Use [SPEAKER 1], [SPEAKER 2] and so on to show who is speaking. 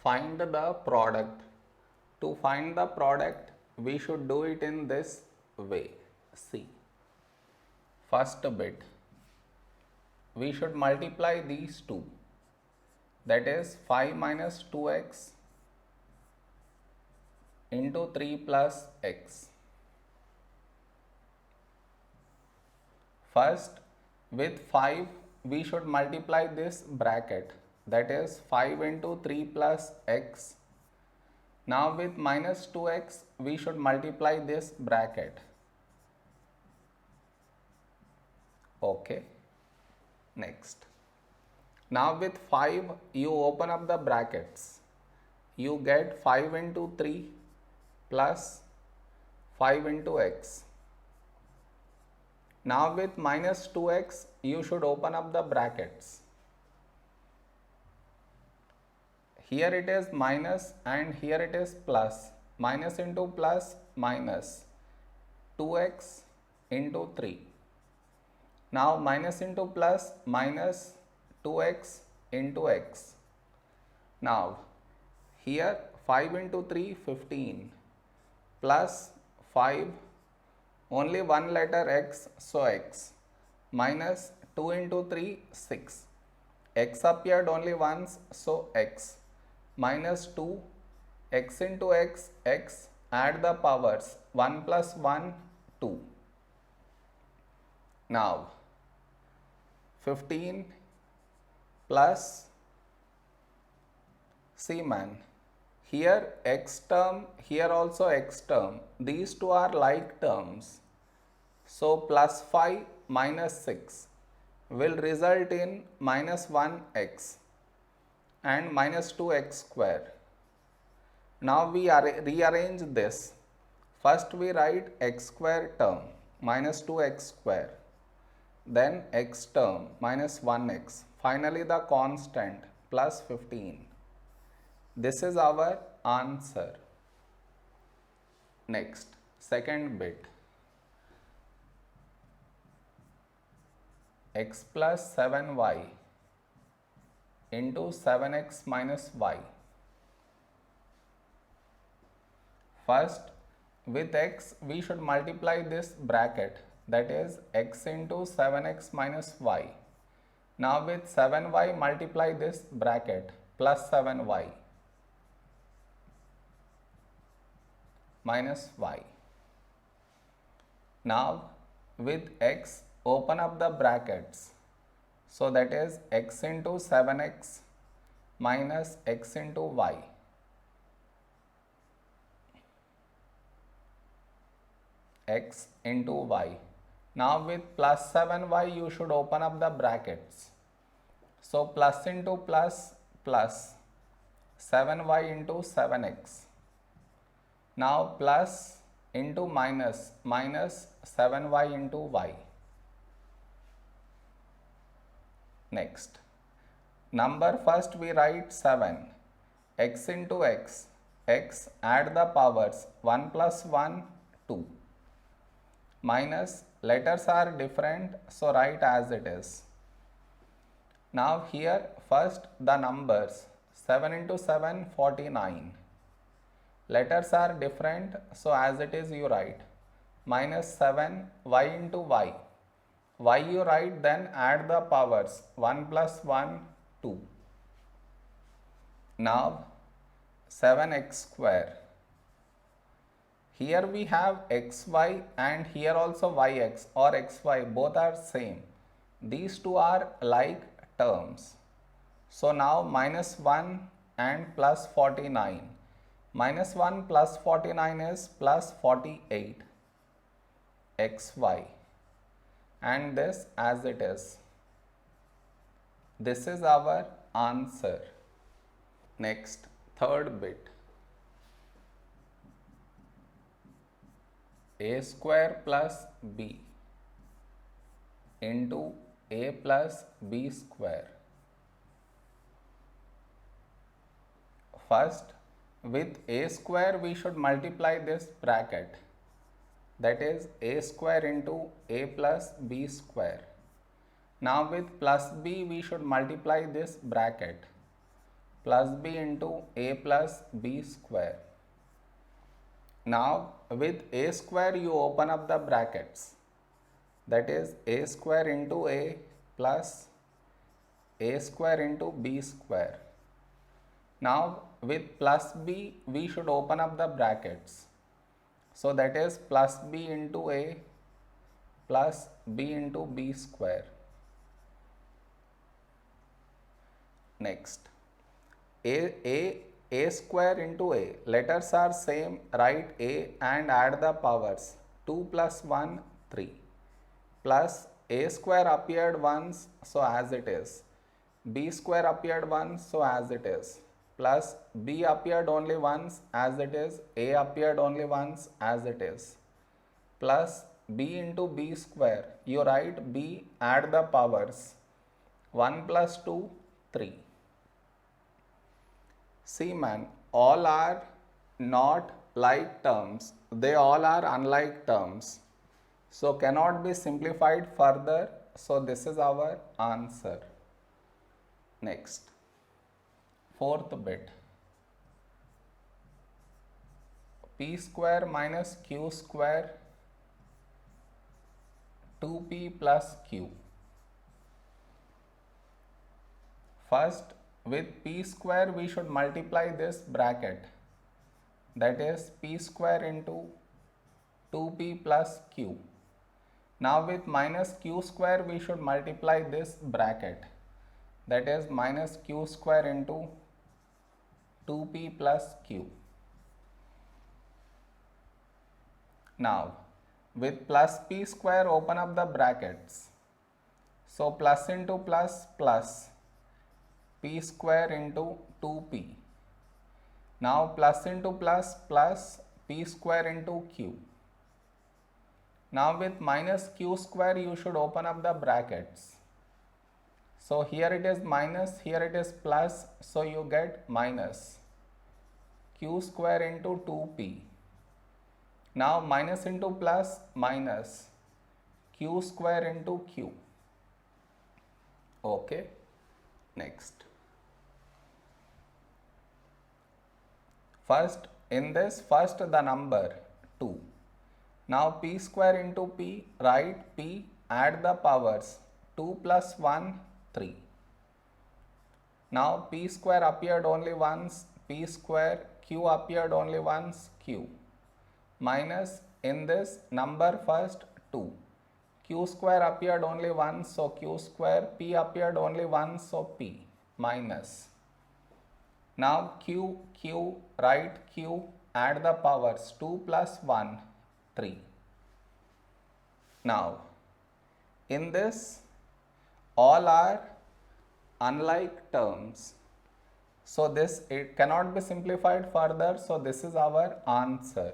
[SPEAKER 1] Find the product. To find the product, we should do it in this way. See, first bit, we should multiply these two. That is 5 minus 2x into 3 plus x. First, with 5, we should multiply this bracket. That is 5 into 3 plus x. Now with minus 2x, we should multiply this bracket. Okay. Next. Now with 5, you open up the brackets. You get 5 into 3 plus 5 into x. Now with minus 2x, you should open up the brackets. Here it is minus and here it is plus. Minus into plus minus 2x into 3. Now minus into plus minus 2x into x. Now here 5 into 3 15 plus 5 only one letter x, so x, minus 2 into 3 6. X appeared only once, so x, minus 2 x into x, x, add the powers 1 plus 1 2. Now 15 plus, see man, here x term, here also x term, these two are like terms. So plus 5 minus 6 will result in minus 1x and minus 2x square. Now we rearrange this. First we write x square term minus 2x square, then x term minus 1x, finally the constant plus 15. This is our answer. Next, second bit. X plus 7y into 7x minus y. First, with x, we should multiply this bracket, that is x into 7x minus y. Now with 7y, multiply this bracket, plus 7y minus y. Now with x, open up the brackets. So that is x into 7x minus x into y. X into y. Now with plus 7y, you should open up the brackets. So plus into plus, plus 7y into 7x. Now plus into minus, minus 7y into y. Next, number first we write 7, x into x, x, add the powers 1 plus 1, 2, minus, letters are different, so write as it is. Now here first the numbers, 7 into 7, 49, letters are different, so as it is you write, minus 7, y into y. Y you write, then add the powers 1 plus 1, 2. Now 7x square. Here we have xy and here also yx or xy, both are same. These two are like terms. So now minus 1 and plus 49. Minus 1 plus 49 is plus 48 xy. And this as it is. This is our answer. Next, third bit. A square plus b into a plus b square. First, with a square we should multiply this bracket. That is a square into a plus b square. Now with plus b we should multiply this bracket. plus b into a plus b square. Now with a square you open up the brackets, that is a square into a plus a square into b square. Now with plus b we should open up the brackets, so that is plus b into a plus b into b square. Next, a square into a, letters are same, write a and add the powers, 2 plus 1 3, plus a square appeared once, so as it is, b square appeared once, so as it is, plus b appeared only once, as it is, a appeared only once, as it is, plus b into b square, you write b, add the powers, 1 plus 2 3. See man, all are not like terms, they all are unlike terms, so cannot be simplified further, so this is our answer. Next, fourth bit, p square minus q square 2p plus q. First, with p square we should multiply this bracket, that is p square into 2p plus q. Now with minus q square we should multiply this bracket, that is minus q square into 2p plus q. Now with plus p square open up the brackets, so plus into plus plus p square into 2p. Now plus into plus plus p square into q. Now with minus q square you should open up the brackets. So here it is minus, here it is plus, so you get minus q square into 2p. Now minus into plus minus q square into q. Okay, next. First, in this, first the number 2. Now p square into p, write p, add the powers, 2 plus 1, 3. Now p square appeared only once, p square, q appeared only once, q. Minus, in this number first 2. Q square appeared only once, so q square, p appeared only once, so p, minus. Now q, write q, add the powers, 2 plus 1, 3. Now, in this, all are unlike terms. So this, it cannot be simplified further, so this is our answer.